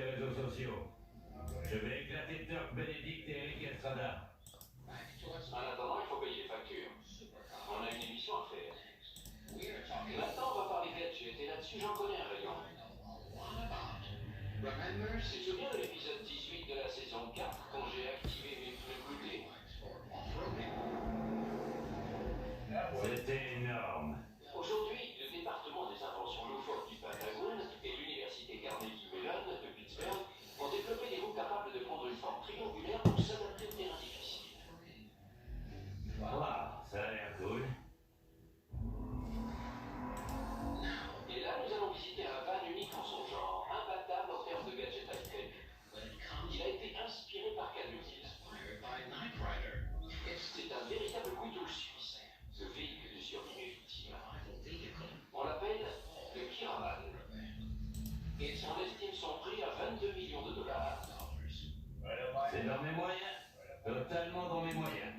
les réseaux sociaux. Je vais éclater Turk, Benedict et Eric Estrada. En attendant, il faut payer les factures. On a une émission à faire. Maintenant, on va parler gadgets, et là-dessus, j'en connais un rayon. Tu te souviens de l'épisode 18 de la saison 4, quand j'ai activé mes pneus cloutés? C'était énorme. Aujourd'hui, le département des inventions loufoques du Pentagone et l'université Carnegie Mellon de Pittsburgh ont développé des roues capables de prendre une forme triangulaire pour s'adapter au terrain difficile. Waouh, ça a l'air cool. Et là, nous allons visiter un van unique en son genre, imbattable en termes de gadgets high-tech. Il a été inspiré par Calumet. C'est un véritable couteau suisse, ce véhicule de survie ultime. On l'appelle le Kiravan. On estime son prix à 22 millions de dollars. C'est dans mes moyens. Totalement dans mes moyens.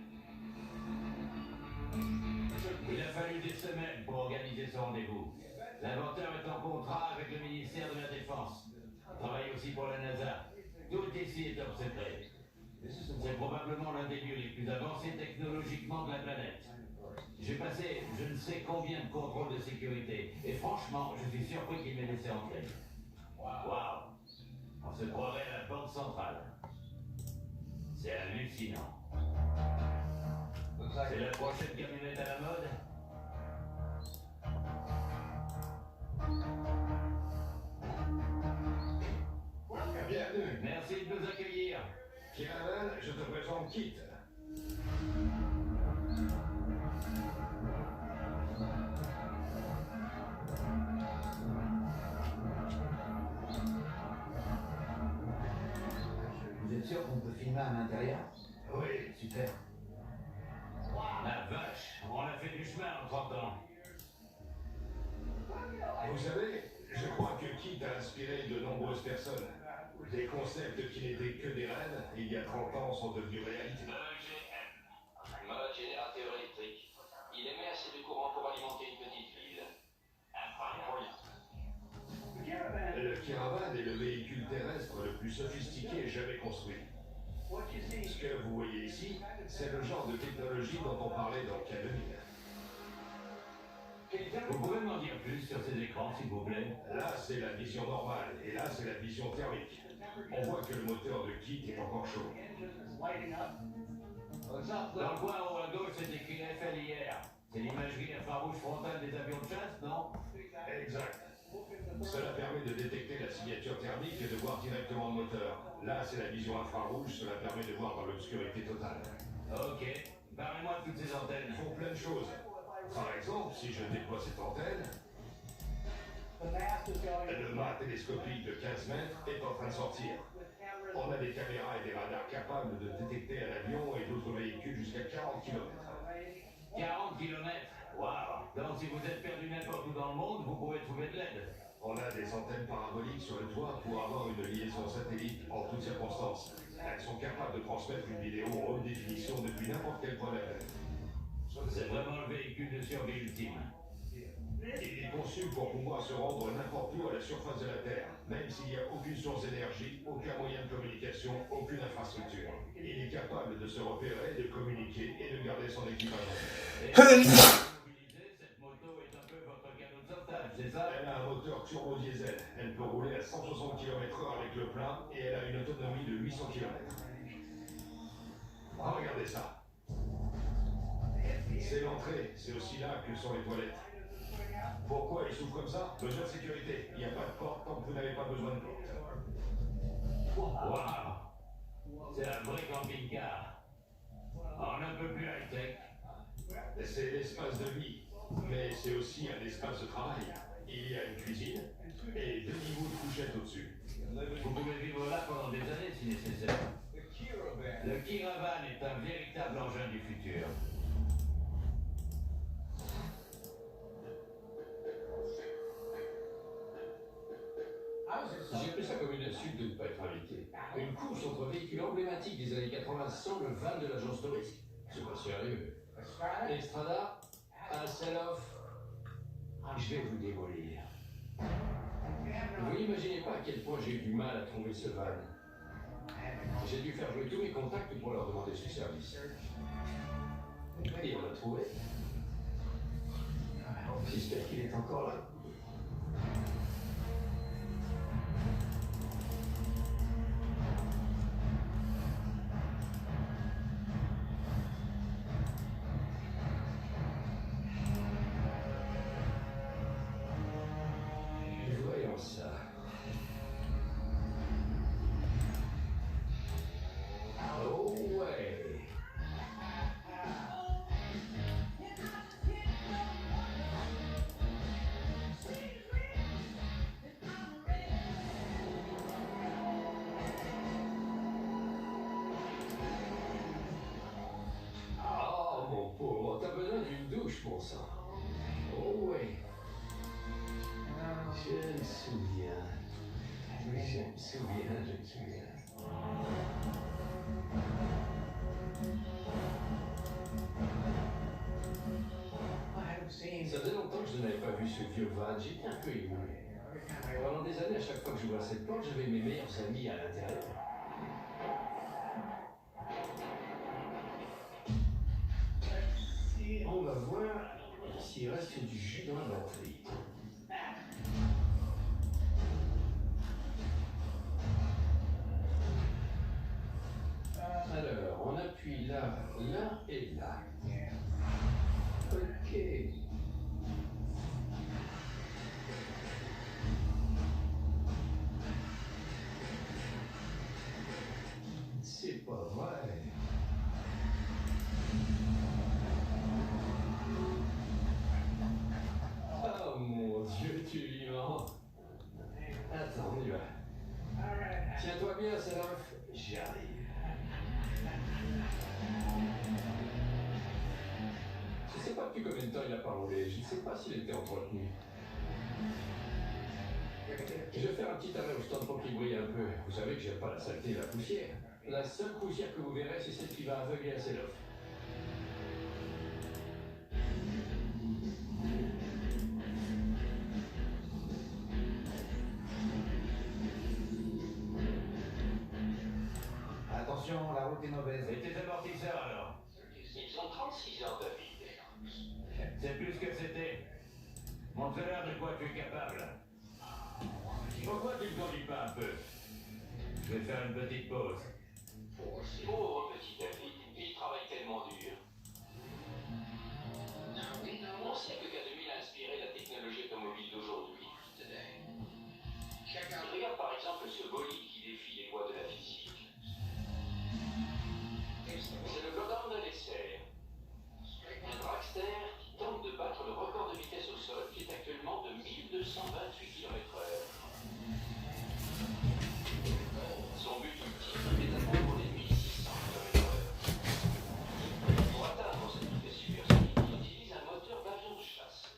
Il a fallu des semaines pour organiser ce rendez-vous. L'inventeur est en contrat avec le ministère de la Défense. Il travaille aussi pour la NASA. Tout ici est top secret. C'est probablement l'un des lieux les plus avancés technologiquement de la planète. J'ai passé je ne sais combien de contrôles de sécurité. Et franchement, je suis surpris qu'il m'ait laissé entrer. Waouh! On se croirait à la banque centrale. C'est hallucinant. C'est la prochaine camionnette à la mode? Bienvenue. Merci de nous accueillir. Kiravan, je te présente Kit. Vous êtes sûr qu'on peut filmer à l'intérieur? Oui. Super. La vache, on a fait du chemin en 30 ans. Vous savez, je crois que Kit a inspiré de nombreuses personnes. Des concepts qui n'étaient que des rêves, il y a 30 ans, sont devenus réalité. EGM, mode générateur électrique. Il émet assez de courant pour alimenter une petite ville. Incroyable. Le Kiravan est le véhicule terrestre le plus sophistiqué jamais construit. Ce que vous voyez ici, c'est le genre de technologie dont on parlait dans Calumet. Vous pouvez m'en dire plus sur ces écrans, s'il vous plaît? Là, c'est la vision normale, et là, c'est la vision thermique. On voit que le moteur de Kit est encore chaud. Dans le coin en haut à gauche, c'est écrit FLIR. C'est l'imagerie infrarouge frontale des avions de chasse, non? Exact. Cela permet de détecter la signature thermique et de voir directement le moteur. Là, c'est la vision infrarouge, cela permet de voir dans l'obscurité totale. Ok. Parlez-moi de toutes ces antennes. Ils font plein de choses. Par exemple, si je déploie cette antenne, le mât télescopique de 15 mètres est en train de sortir. On a des caméras et des radars capables de détecter un avion et d'autres véhicules jusqu'à 40 km. 40 km. Waouh. Donc si vous êtes perdu n'importe où dans le monde, vous pouvez trouver de l'aide. On a des antennes paraboliques sur le toit pour avoir une liaison satellite en toutes circonstances. Elles sont capables de transmettre une vidéo en haute définition depuis n'importe quel point de la planète. C'est vraiment le véhicule de survie ultime. Il est conçu pour pouvoir se rendre n'importe où à la surface de la Terre, même s'il n'y a aucune source d'énergie, aucun moyen de communication, aucune infrastructure. Il est capable de se repérer, de communiquer et de garder son équipage. Cette moto est un peu votre canot de sauvetage, c'est ça? Elle a un moteur turbo-diesel. Elle peut rouler à 160 km/h avec le plein et elle a une autonomie de 800 km. Regardez ça. C'est l'entrée, c'est aussi là que sont les toilettes. Pourquoi il s'ouvre comme ça? Mesure de sécurité. Il n'y a pas de porte tant que vous n'avez pas besoin de porte. Waouh. C'est un vrai camping-car. On un peu plus high-tech. C'est l'espace de vie, mais c'est aussi un espace de travail. Il y a une cuisine et 2 niveaux de couchettes au-dessus. Vous pouvez vivre là pendant des années si nécessaire. Le Kiravan est un véritable engin du futur. J'ai pris ça comme une insulte de ne pas être invité. Une course entre véhicules emblématiques des années 80 sans le van de l'agence touriste. C'est pas sérieux. Estrada, un sell-off. Je vais vous démolir. Vous n'imaginez pas à quel point j'ai eu du mal à trouver ce van. J'ai dû faire jouer tous mes contacts pour leur demander ce service. Et on l'a trouvé. J'espère qu'il est encore là. Voyons ça. Oh ouais. Oh mon pauvre, t'as besoin d'une douche pour ça. Oh ouais. Je me souviens. Je me souviens. Ça faisait longtemps que je n'avais pas vu ce vieux van, j'étais un peu ému. Pendant des années, à chaque fois que je vois cette porte, j'avais mes meilleurs amis à l'intérieur. On va voir s'il reste du jus dans la batterie. Alors, on appuie là, là et là. Ok. C'est pas vrai. Oh mon Dieu, tu es vivant. Attends, on y va. Tiens-toi bien, Seraph. J'arrive. Je ne sais pas depuis combien de temps il a pas roulé. Je ne sais pas s'il était entretenu. Je vais faire un petit arrêt au stand pour qu'il brille un peu. Vous savez que j'aime pas la saleté et la poussière. La seule poussière que vous verrez, c'est celle qui va aveugler à ses lofts. Attention, la route est mauvaise. Et tes amortisseurs alors? Ils ont 36 ans, David. C'est plus que c'était. Montre-leur de quoi tu es capable. Pourquoi tu ne conduis pas un peu? Je vais faire une petite pause. Pauvre petit David, il travaille tellement dur. On sait que K2000 a inspiré la technologie automobile d'aujourd'hui. Regarde par exemple ce bolide qui défie les lois de la physique. C'est le Gordon de l'essai. Un dragster qui tente de battre le record de vitesse au sol qui est actuellement de 1228 km/h. Son but ultime est d'atteindre les 1600 km/h. Pour atteindre cette vitesse supersonique, il utilise un moteur d'avion de chasse.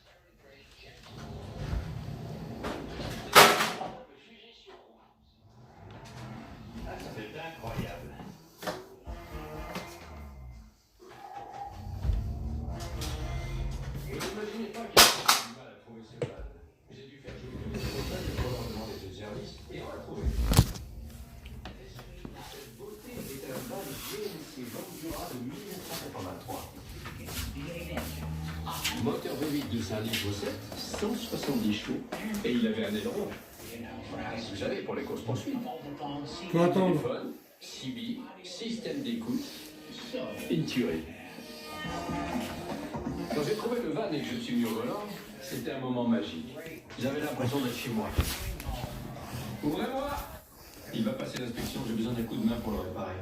Le jugé sur roue. Ah, c'est incroyable. Vous n'imaginez pas qu'il a du mal à trouver ce van. J'ai dû faire jouer tous mes contacts pour leur demander ce service et on l'a trouvé. Cette beauté est un van GMC Vendura de 1983. Moteur V8 de 5 litres 7, 170 chevaux et il avait un aileron. Vous savez, pour les courses poursuites. Faut attendre. Téléphone, CB, système d'écoute, une tuerie. Quand j'ai trouvé le van et que je suis mis au volant, c'était un moment magique. J'avais l'impression d'être chez moi. Ouvrez-moi! Il va passer l'inspection, j'ai besoin d'un coup de main pour le réparer.